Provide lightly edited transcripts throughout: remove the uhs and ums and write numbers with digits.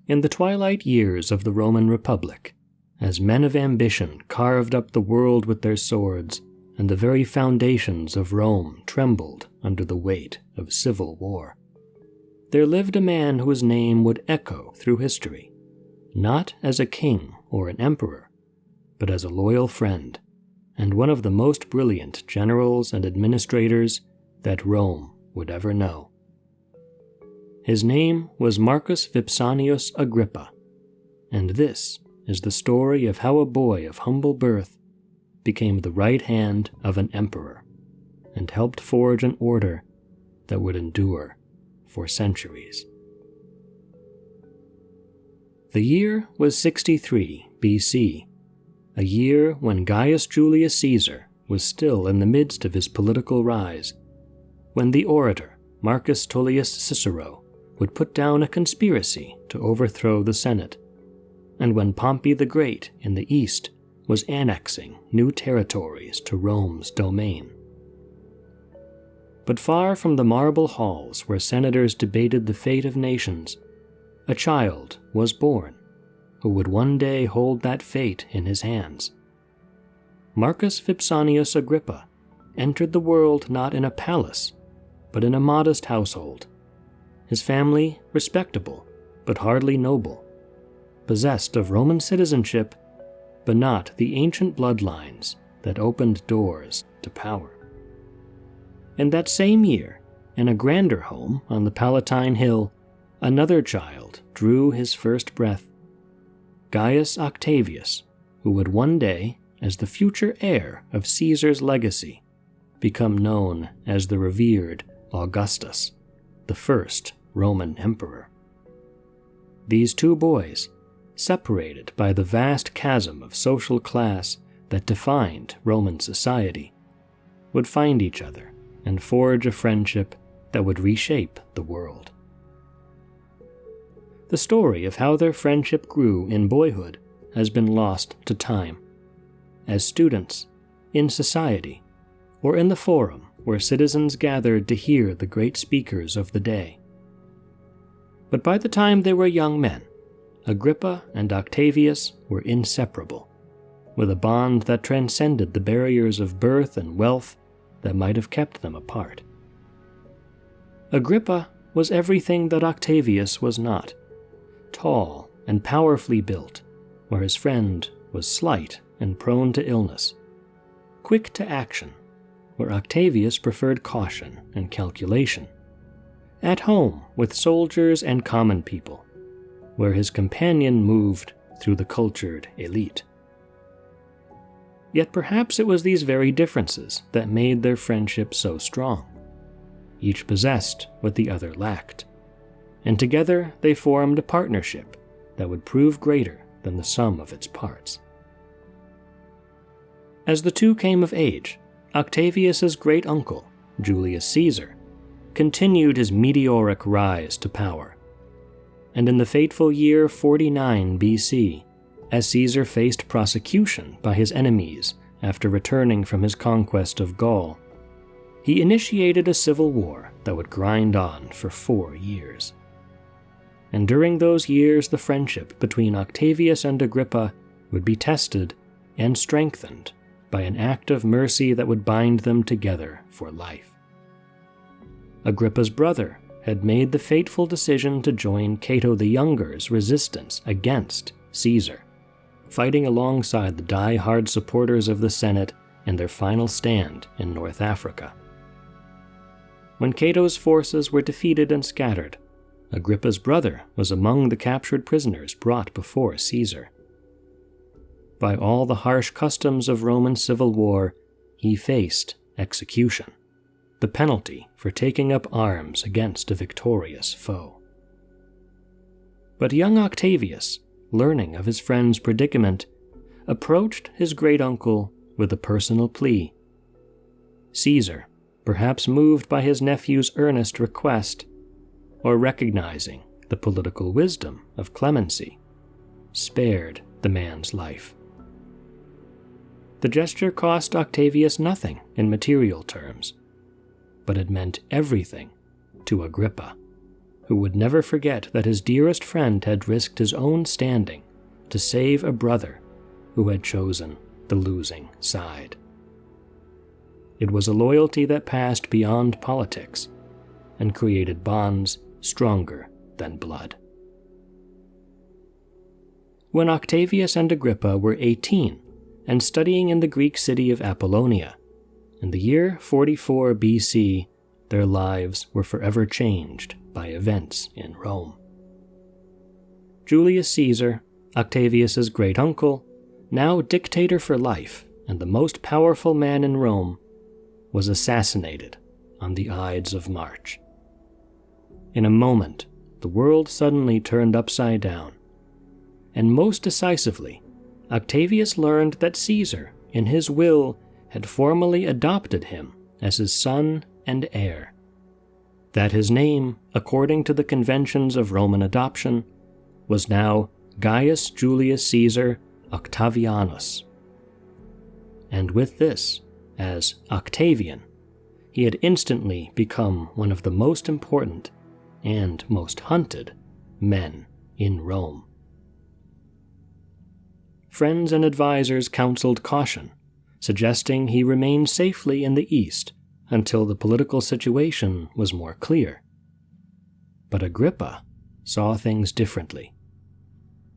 In the twilight years of the Roman Republic, as men of ambition carved up the world with their swords, and the very foundations of Rome trembled under the weight of civil war, there lived a man whose name would echo through history, not as a king or an emperor, but as a loyal friend, and one of the most brilliant generals and administrators that Rome would ever know. His name was Marcus Vipsanius Agrippa, and this is the story of how a boy of humble birth became the right hand of an emperor and helped forge an order that would endure for centuries. The year was 63 BC, a year when Gaius Julius Caesar was still in the midst of his political rise, when the orator Marcus Tullius Cicero would put down a conspiracy to overthrow the Senate, and when Pompey the Great in the east was annexing new territories to Rome's domain. But far from the marble halls where senators debated the fate of nations, a child was born who would one day hold that fate in his hands. Marcus Vipsanius Agrippa entered the world not in a palace, but in a modest household. His family respectable, but hardly noble, possessed of Roman citizenship, but not the ancient bloodlines that opened doors to power. In that same year, in a grander home on the Palatine Hill, another child drew his first breath, Gaius Octavius, who would one day, as the future heir of Caesar's legacy, become known as the revered Augustus, the first Roman emperor. These two boys, separated by the vast chasm of social class that defined Roman society, would find each other and forge a friendship that would reshape the world. The story of how their friendship grew in boyhood has been lost to time. As students, in society, or in the forum where citizens gathered to hear the great speakers of the day. But by the time they were young men, Agrippa and Octavius were inseparable, with a bond that transcended the barriers of birth and wealth that might have kept them apart. Agrippa was everything that Octavius was not, tall and powerfully built, where his friend was slight and prone to illness, quick to action, where Octavius preferred caution and calculation, at home with soldiers and common people, where his companion moved through the cultured elite. Yet perhaps it was these very differences that made their friendship so strong. Each possessed what the other lacked, and together they formed a partnership that would prove greater than the sum of its parts. As the two came of age, Octavius's great uncle, Julius Caesar, continued his meteoric rise to power. And in the fateful year 49 BC, as Caesar faced prosecution by his enemies after returning from his conquest of Gaul, he initiated a civil war that would grind on for 4 years. And during those years, the friendship between Octavius and Agrippa would be tested and strengthened by an act of mercy that would bind them together for life. Agrippa's brother had made the fateful decision to join Cato the Younger's resistance against Caesar, fighting alongside the die-hard supporters of the Senate in their final stand in North Africa. When Cato's forces were defeated and scattered, Agrippa's brother was among the captured prisoners brought before Caesar. By all the harsh customs of Roman civil war, he faced execution, the penalty for taking up arms against a victorious foe. But young Octavius, learning of his friend's predicament, approached his great-uncle with a personal plea. Caesar, perhaps moved by his nephew's earnest request, or recognizing the political wisdom of clemency, spared the man's life. The gesture cost Octavius nothing in material terms, but it meant everything to Agrippa. who would never forget that his dearest friend had risked his own standing to save a brother who had chosen the losing side. It was a loyalty that passed beyond politics and created bonds stronger than blood. When Octavius and Agrippa were 18 and studying in the Greek city of Apollonia, in the year 44 BC, their lives were forever changed by events in Rome. Julius Caesar, Octavius's great-uncle, now dictator for life and the most powerful man in Rome, was assassinated on the Ides of March. In a moment, the world suddenly turned upside down, and most decisively, Octavius learned that Caesar, in his will, had formally adopted him as his son and heir, that his name, according to the conventions of Roman adoption, was now Gaius Julius Caesar Octavianus. And with this, as Octavian, he had instantly become one of the most important and most hunted men in Rome. Friends and advisors counseled caution, suggesting he remain safely in the east until the political situation was more clear. But Agrippa saw things differently.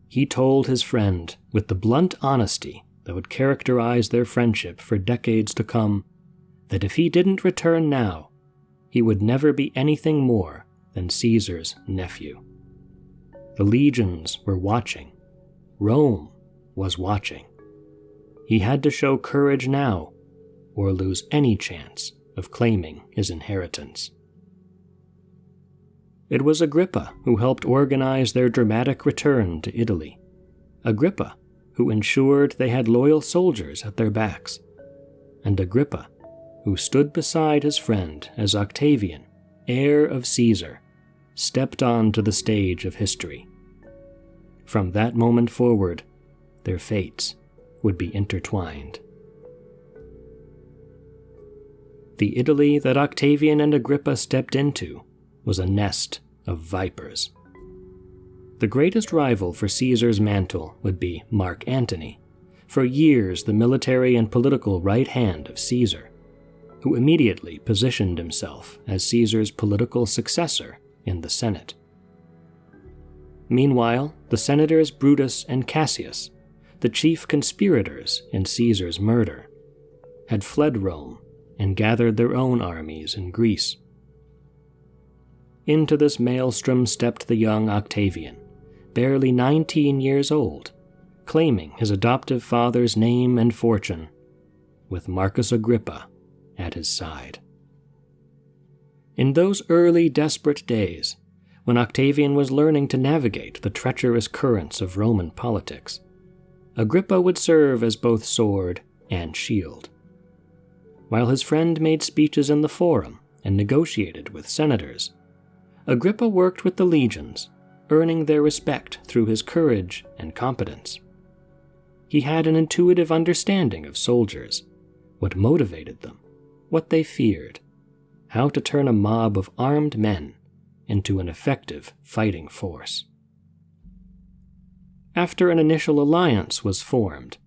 He told his friend, with the blunt honesty that would characterize their friendship for decades to come, that if he didn't return now, he would never be anything more than Caesar's nephew. The legions were watching. Rome was watching. He had to show courage now, or lose any chance of claiming his inheritance. It was Agrippa who helped organize their dramatic return to Italy. Agrippa who ensured they had loyal soldiers at their backs. And Agrippa who stood beside his friend as Octavian, heir of Caesar, stepped on to the stage of history. From that moment forward, their fates would be intertwined. The Italy that Octavian and Agrippa stepped into was a nest of vipers. The greatest rival for Caesar's mantle would be Mark Antony, for years the military and political right hand of Caesar, who immediately positioned himself as Caesar's political successor in the Senate. Meanwhile, the senators Brutus and Cassius, the chief conspirators in Caesar's murder, had fled Rome and gathered their own armies in Greece. Into this maelstrom stepped the young Octavian, barely 19 years old, claiming his adoptive father's name and fortune, with Marcus Agrippa at his side. In those early desperate days, when Octavian was learning to navigate the treacherous currents of Roman politics, Agrippa would serve as both sword and shield. While his friend made speeches in the forum and negotiated with senators, Agrippa worked with the legions, earning their respect through his courage and competence. He had an intuitive understanding of soldiers, what motivated them, what they feared, how to turn a mob of armed men into an effective fighting force. After an initial alliance was formed,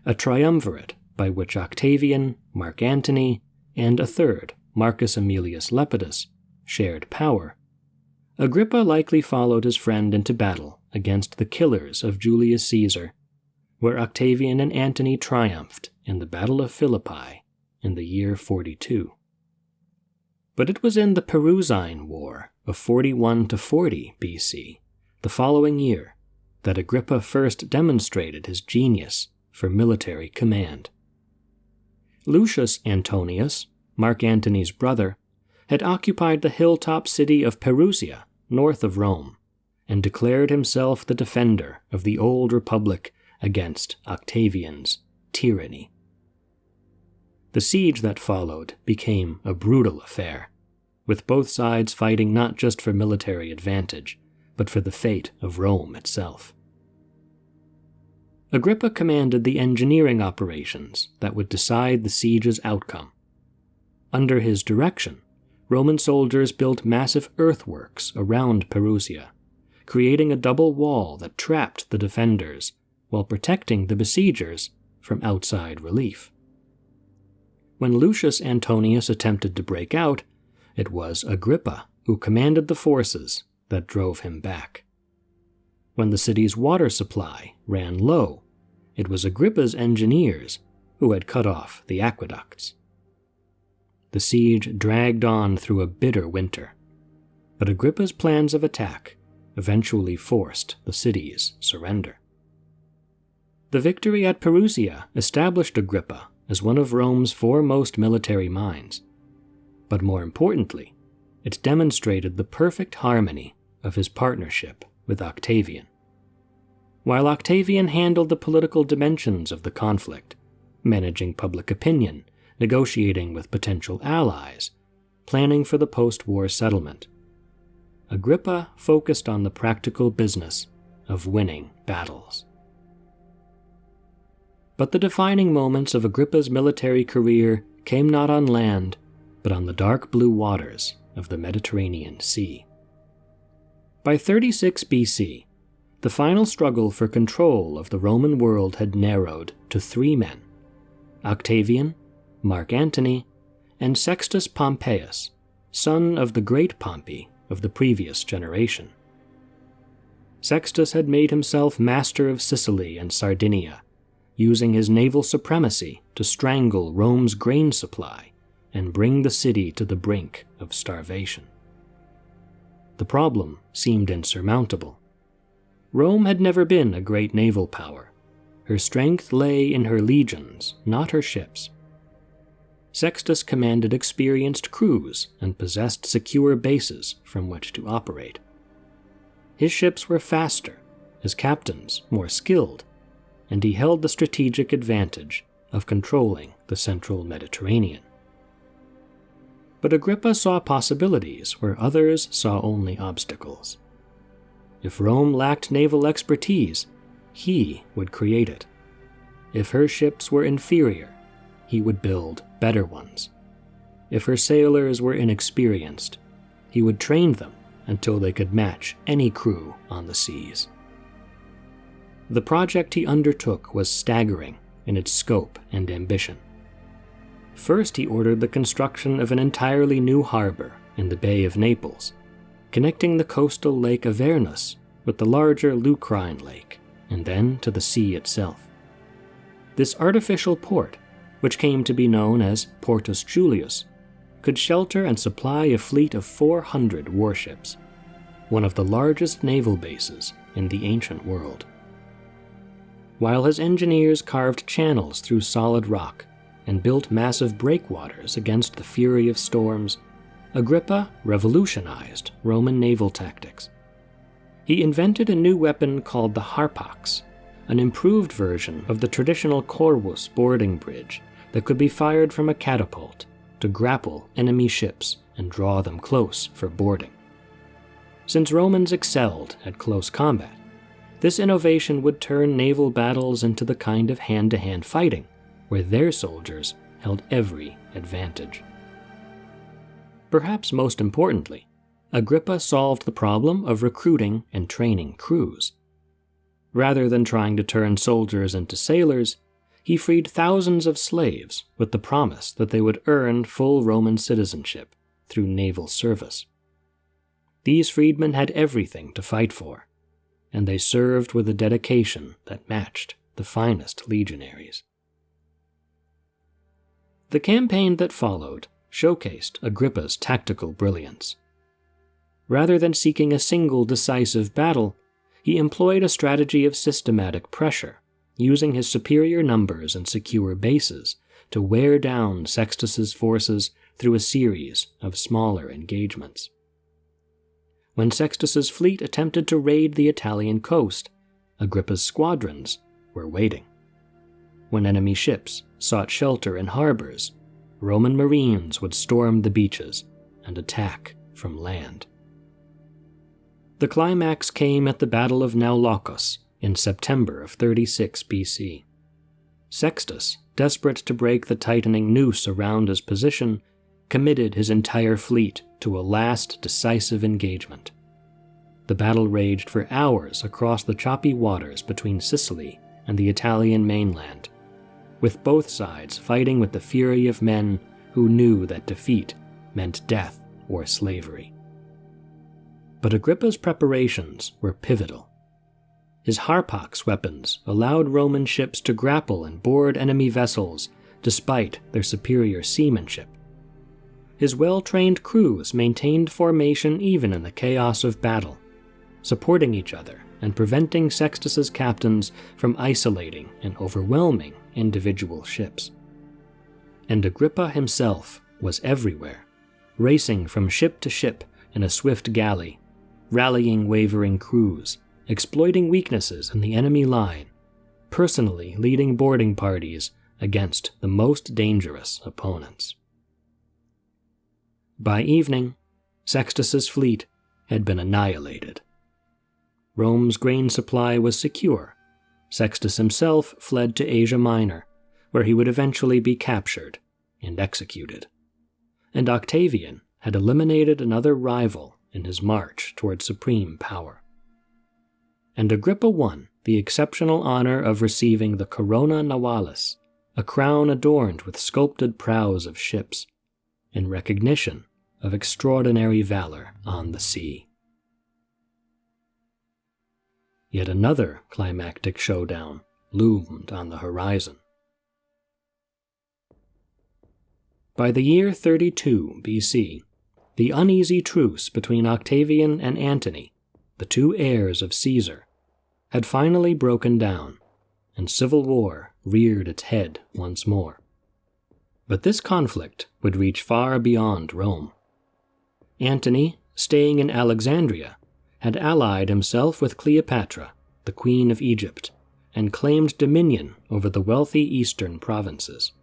a triumvirate by which Octavian, Mark Antony, and a third, Marcus Aemilius Lepidus, shared power, Agrippa likely followed his friend into battle against the killers of Julius Caesar, where Octavian and Antony triumphed in the Battle of Philippi in the year 42. But it was in the Perusine War of 41 to 40 BC, the following year, that Agrippa first demonstrated his genius for military command. Lucius Antonius, Mark Antony's brother, had occupied the hilltop city of Perusia, north of Rome, and declared himself the defender of the old republic against Octavian's tyranny. The siege that followed became a brutal affair, with both sides fighting not just for military advantage, but for the fate of Rome itself. Agrippa commanded the engineering operations that would decide the siege's outcome. Under his direction, Roman soldiers built massive earthworks around Perusia, creating a double wall that trapped the defenders while protecting the besiegers from outside relief. When Lucius Antonius attempted to break out, it was Agrippa who commanded the forces that drove him back. When the city's water supply ran low, it was Agrippa's engineers who had cut off the aqueducts. The siege dragged on through a bitter winter, but Agrippa's plans of attack eventually forced the city's surrender. The victory at Perusia established Agrippa as one of Rome's foremost military minds, but more importantly, it demonstrated the perfect harmony of his partnership with Octavian. While Octavian handled the political dimensions of the conflict, managing public opinion, negotiating with potential allies, planning for the post-war settlement, Agrippa focused on the practical business of winning battles. But the defining moments of Agrippa's military career came not on land, but on the dark blue waters of the Mediterranean Sea. By 36 BC, the final struggle for control of the Roman world had narrowed to 3 men: Octavian, Mark Antony, and Sextus Pompeius, son of the great Pompey of the previous generation. Sextus had made himself master of Sicily and Sardinia, using his naval supremacy to strangle Rome's grain supply and bring the city to the brink of starvation. The problem seemed insurmountable. Rome had never been a great naval power. Her strength lay in her legions, not her ships. Sextus commanded experienced crews and possessed secure bases from which to operate. His ships were faster, his captains more skilled, and he held the strategic advantage of controlling the central Mediterranean. But Agrippa saw possibilities where others saw only obstacles. If Rome lacked naval expertise, he would create it. If her ships were inferior, he would build better ones. If her sailors were inexperienced, he would train them until they could match any crew on the seas. The project he undertook was staggering in its scope and ambition. First, he ordered the construction of an entirely new harbor in the Bay of Naples, connecting the coastal Lake Avernus with the larger Lucrine Lake, and then to the sea itself. This artificial port, which came to be known as Portus Julius, could shelter and supply a fleet of 400 warships, one of the largest naval bases in the ancient world. While his engineers carved channels through solid rock and built massive breakwaters against the fury of storms, Agrippa revolutionized Roman naval tactics. He invented a new weapon called the harpax, an improved version of the traditional corvus boarding bridge that could be fired from a catapult to grapple enemy ships and draw them close for boarding. Since Romans excelled at close combat, this innovation would turn naval battles into the kind of hand-to-hand fighting where their soldiers held every advantage. Perhaps most importantly, Agrippa solved the problem of recruiting and training crews. Rather than trying to turn soldiers into sailors, he freed thousands of slaves with the promise that they would earn full Roman citizenship through naval service. These freedmen had everything to fight for, and they served with a dedication that matched the finest legionaries. The campaign that followed showcased Agrippa's tactical brilliance. Rather than seeking a single decisive battle, he employed a strategy of systematic pressure, using his superior numbers and secure bases to wear down Sextus's forces through a series of smaller engagements. When Sextus's fleet attempted to raid the Italian coast, Agrippa's squadrons were waiting. When enemy ships sought shelter in harbors, Roman marines would storm the beaches and attack from land. The climax came at the Battle of Naulacus in September of 36 BC. Sextus, desperate to break the tightening noose around his position, committed his entire fleet to a last decisive engagement. The battle raged for hours across the choppy waters between Sicily and the Italian mainland, with both sides fighting with the fury of men who knew that defeat meant death or slavery. But Agrippa's preparations were pivotal. His harpax weapons allowed Roman ships to grapple and board enemy vessels despite their superior seamanship. His well-trained crews maintained formation even in the chaos of battle, supporting each other and preventing Sextus's captains from isolating and overwhelming individual ships. And Agrippa himself was everywhere, racing from ship to ship in a swift galley, rallying wavering crews, exploiting weaknesses in the enemy line, personally leading boarding parties against the most dangerous opponents. By evening, Sextus's fleet had been annihilated. Rome's grain supply was secure. Sextus himself fled to Asia Minor, where he would eventually be captured and executed. And Octavian had eliminated another rival in his march toward supreme power. And Agrippa won the exceptional honor of receiving the corona navalis, a crown adorned with sculpted prows of ships, in recognition of extraordinary valor on the sea. Yet another climactic showdown loomed on the horizon. By the year 32 BC, the uneasy truce between Octavian and Antony, the two heirs of Caesar, had finally broken down, and civil war reared its head once more. But this conflict would reach far beyond Rome. Antony, staying in Alexandria, had allied himself with Cleopatra, the Queen of Egypt, and claimed dominion over the wealthy eastern provinces.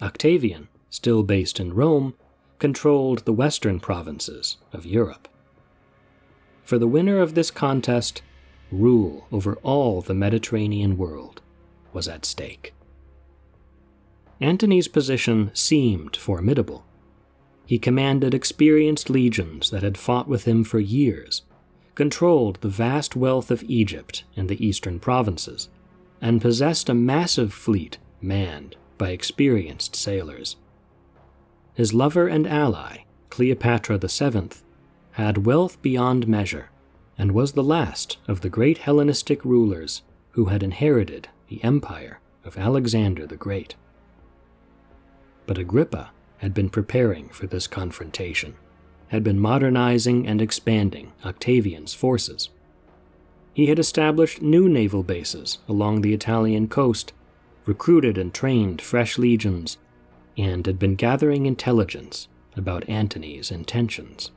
Octavian, still based in Rome, controlled the western provinces of Europe. For the winner of this contest, rule over all the Mediterranean world was at stake. Antony's position seemed formidable. He commanded experienced legions that had fought with him for years, controlled the vast wealth of Egypt and the eastern provinces, and possessed a massive fleet manned by experienced sailors. His lover and ally, Cleopatra VII, had wealth beyond measure, and was the last of the great Hellenistic rulers who had inherited the empire of Alexander the Great. But Agrippa had been preparing for this confrontation, had been modernizing and expanding Octavian's forces. He had established new naval bases along the Italian coast, recruited and trained fresh legions, and had been gathering intelligence about Antony's intentions.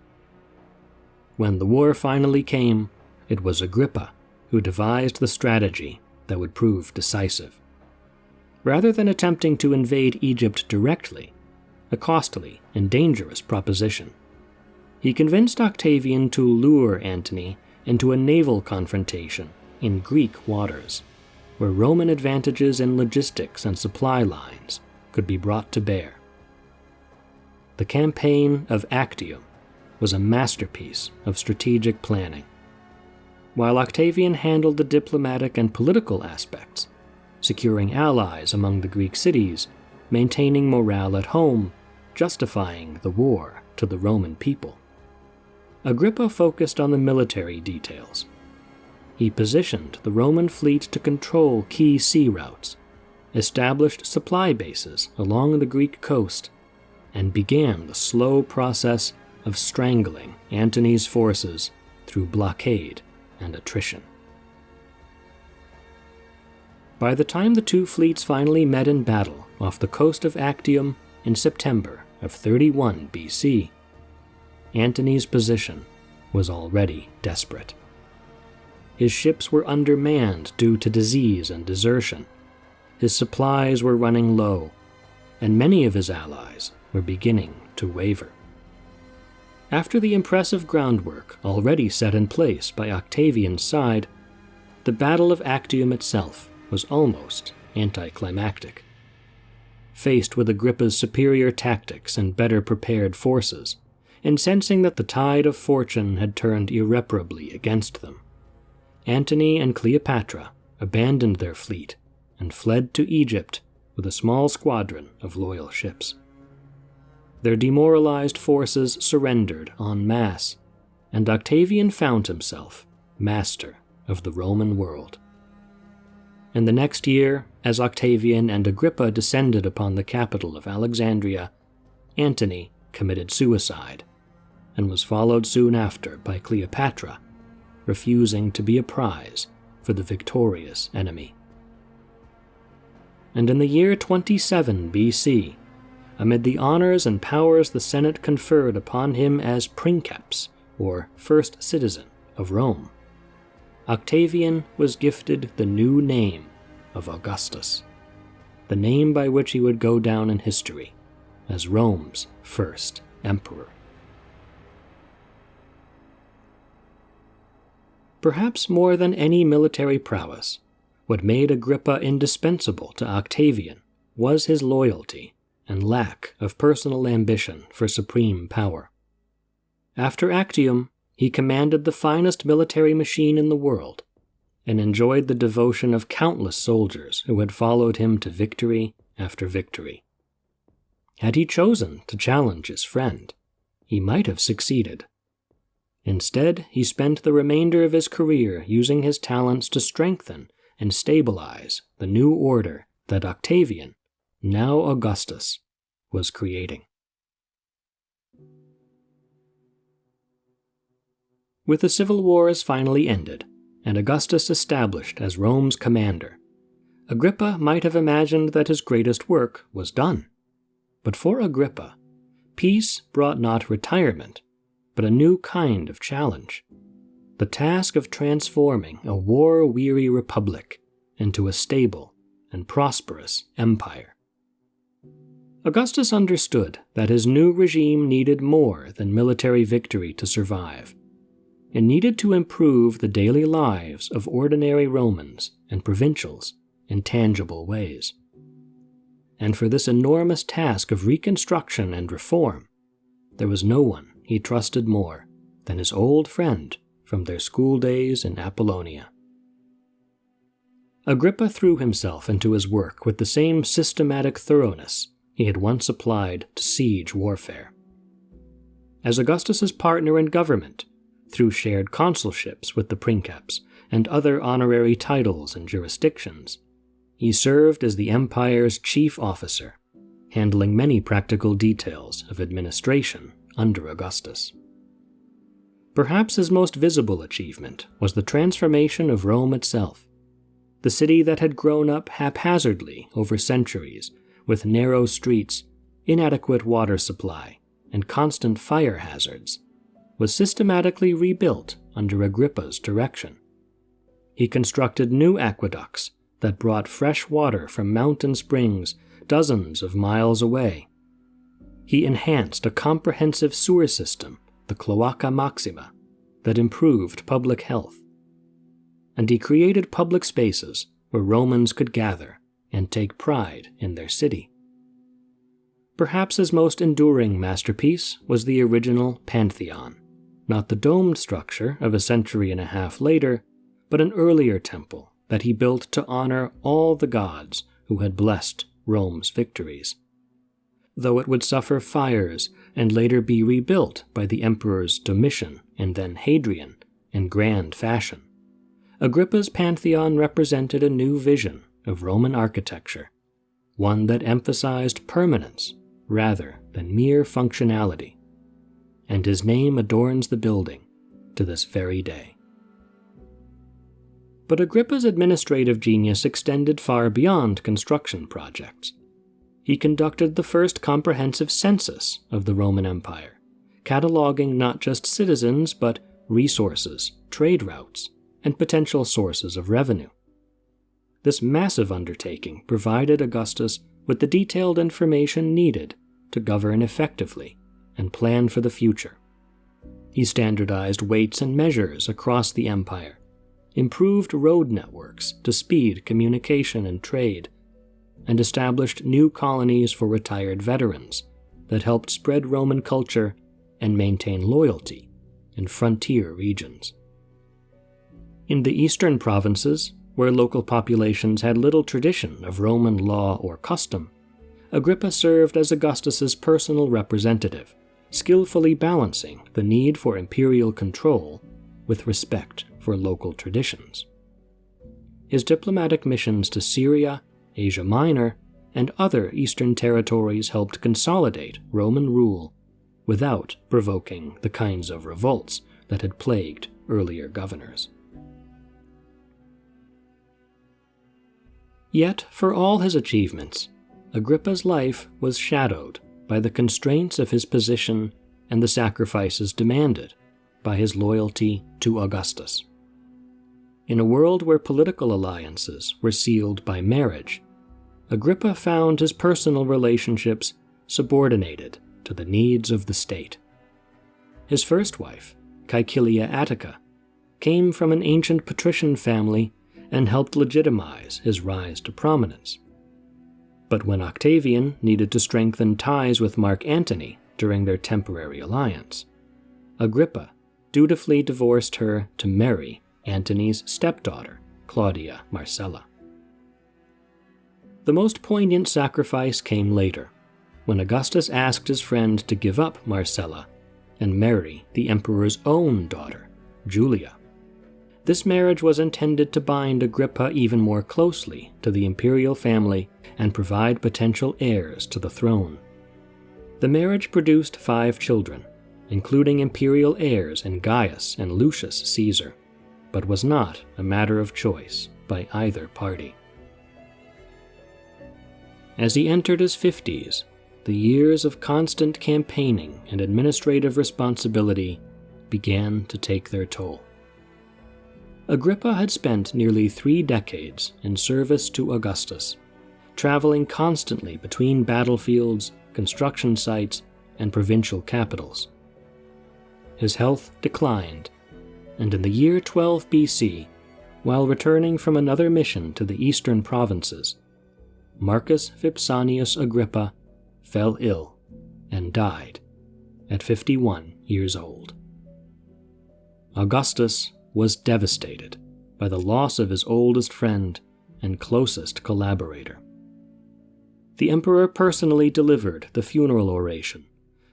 When the war finally came, it was Agrippa who devised the strategy that would prove decisive. Rather than attempting to invade Egypt directly, a costly and dangerous proposition, he convinced Octavian to lure Antony into a naval confrontation in Greek waters, where Roman advantages in logistics and supply lines could be brought to bear. The campaign of Actium was a masterpiece of strategic planning. While Octavian handled the diplomatic and political aspects, securing allies among the Greek cities, maintaining morale at home, justifying the war to the Roman people, Agrippa focused on the military details. He positioned the Roman fleet to control key sea routes, established supply bases along the Greek coast, and began the slow process of strangling Antony's forces through blockade and attrition. By the time the two fleets finally met in battle off the coast of Actium in September of 31 BC, Antony's position was already desperate. His ships were undermanned due to disease and desertion. His supplies were running low, and many of his allies were beginning to waver. After the impressive groundwork already set in place by Octavian's side, the Battle of Actium itself was almost anticlimactic. faced with Agrippa's superior tactics and better prepared forces, and sensing that the tide of fortune had turned irreparably against them, Antony and Cleopatra abandoned their fleet and fled to Egypt with a small squadron of loyal ships. Their demoralized forces surrendered en masse, and Octavian found himself master of the Roman world. In the next year, as Octavian and Agrippa descended upon the capital of Alexandria, Antony committed suicide, and was followed soon after by Cleopatra, refusing to be a prize for the victorious enemy. And in the year 27 BC, amid the honors and powers the Senate conferred upon him as princeps, or first citizen, of Rome, Octavian was gifted the new name of Augustus, the name by which he would go down in history as Rome's first emperor. Perhaps more than any military prowess, what made Agrippa indispensable to Octavian was his loyalty and lack of personal ambition for supreme power. After Actium, he commanded the finest military machine in the world, and enjoyed the devotion of countless soldiers who had followed him to victory after victory. Had he chosen to challenge his friend, he might have succeeded. Instead, he spent the remainder of his career using his talents to strengthen and stabilize the new order that Octavian, now Augustus, was creating. With the civil wars finally ended, and Augustus established as Rome's commander, Agrippa might have imagined that his greatest work was done. But for Agrippa, peace brought not retirement, but a new kind of challenge: the task of transforming a war-weary republic into a stable and prosperous empire. Augustus understood that his new regime needed more than military victory to survive. It needed to improve the daily lives of ordinary Romans and provincials in tangible ways. And for this enormous task of reconstruction and reform, there was no one he trusted more than his old friend from their school days in Apollonia. Agrippa threw himself into his work with the same systematic thoroughness he had once applied to siege warfare. As Augustus's partner in government, through shared consulships with the princeps and other honorary titles and jurisdictions, he served as the empire's chief officer, handling many practical details of administration under Augustus. Perhaps his most visible achievement was the transformation of Rome itself, the city that had grown up haphazardly over centuries with narrow streets, inadequate water supply, and constant fire hazards, was systematically rebuilt under Agrippa's direction. He constructed new aqueducts that brought fresh water from mountain springs dozens of miles away. He enhanced a comprehensive sewer system, the Cloaca Maxima, that improved public health. And he created public spaces where Romans could gather and take pride in their city. Perhaps his most enduring masterpiece was the original Pantheon, not the domed structure of a century and a half later, but an earlier temple that he built to honor all the gods who had blessed Rome's victories. Though it would suffer fires and later be rebuilt by the emperors Domitian and then Hadrian in grand fashion, Agrippa's Pantheon represented a new vision of Roman architecture, one that emphasized permanence rather than mere functionality, and his name adorns the building to this very day. But Agrippa's administrative genius extended far beyond construction projects. He conducted the first comprehensive census of the Roman Empire, cataloging not just citizens but resources, trade routes, and potential sources of revenue. This massive undertaking provided Augustus with the detailed information needed to govern effectively and plan for the future. He standardized weights and measures across the empire, improved road networks to speed communication and trade, and established new colonies for retired veterans that helped spread Roman culture and maintain loyalty in frontier regions. In the eastern provinces, where local populations had little tradition of Roman law or custom, Agrippa served as Augustus's personal representative, skillfully balancing the need for imperial control with respect for local traditions. His diplomatic missions to Syria, Asia Minor, and other eastern territories helped consolidate Roman rule without provoking the kinds of revolts that had plagued earlier governors. Yet, for all his achievements, Agrippa's life was shadowed by the constraints of his position and the sacrifices demanded by his loyalty to Augustus. In a world where political alliances were sealed by marriage, Agrippa found his personal relationships subordinated to the needs of the state. His first wife, Caecilia Attica, came from an ancient patrician family and helped legitimize his rise to prominence. But when Octavian needed to strengthen ties with Mark Antony during their temporary alliance, Agrippa dutifully divorced her to marry Antony's stepdaughter, Claudia Marcella. The most poignant sacrifice came later, when Augustus asked his friend to give up Marcella and marry the emperor's own daughter, Julia. This marriage was intended to bind Agrippa even more closely to the imperial family and provide potential heirs to the throne. The marriage produced 5 children, including imperial heirs in Gaius and Lucius Caesar, but was not a matter of choice by either party. As he entered his 50s, the years of constant campaigning and administrative responsibility began to take their toll. Agrippa had spent nearly 3 decades in service to Augustus, traveling constantly between battlefields, construction sites, and provincial capitals. His health declined, and in the year 12 BC, while returning from another mission to the eastern provinces, Marcus Vipsanius Agrippa fell ill and died at 51 years old. Augustus was devastated by the loss of his oldest friend and closest collaborator. The emperor personally delivered the funeral oration,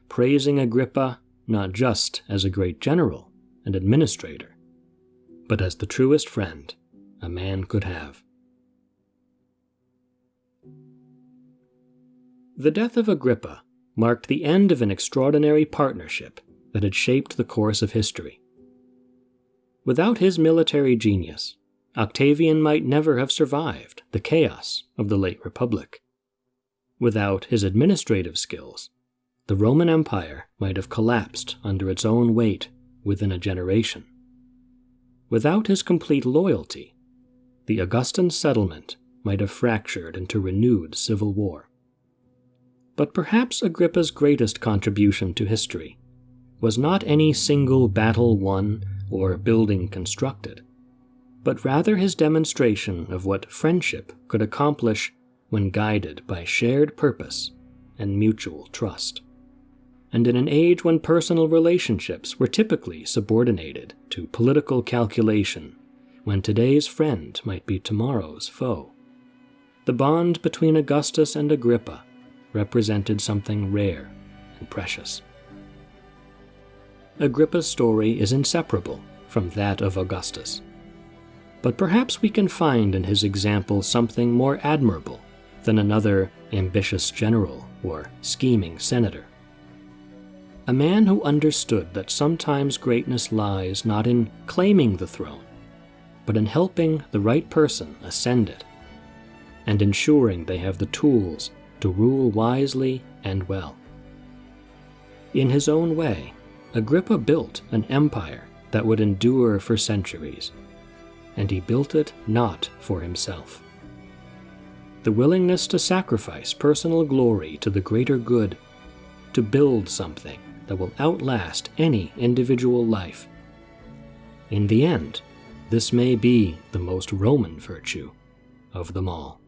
praising Agrippa not just as a great general and administrator, but as the truest friend a man could have. The death of Agrippa marked the end of an extraordinary partnership that had shaped the course of history. Without his military genius, Octavian might never have survived the chaos of the late Republic. Without his administrative skills, the Roman Empire might have collapsed under its own weight within a generation. Without his complete loyalty, the Augustan settlement might have fractured into renewed civil war. But perhaps Agrippa's greatest contribution to history was not any single battle won or building constructed, but rather his demonstration of what friendship could accomplish when guided by shared purpose and mutual trust. And in an age when personal relationships were typically subordinated to political calculation, when today's friend might be tomorrow's foe, the bond between Augustus and Agrippa represented something rare and precious. Agrippa's story is inseparable from that of Augustus, but perhaps we can find in his example something more admirable than another ambitious general or scheming senator. A man who understood that sometimes greatness lies not in claiming the throne, but in helping the right person ascend it, and ensuring they have the tools to rule wisely and well. In his own way, Agrippa built an empire that would endure for centuries, and he built it not for himself. The willingness to sacrifice personal glory to the greater good, to build something that will outlast any individual life. In the end, this may be the most Roman virtue of them all.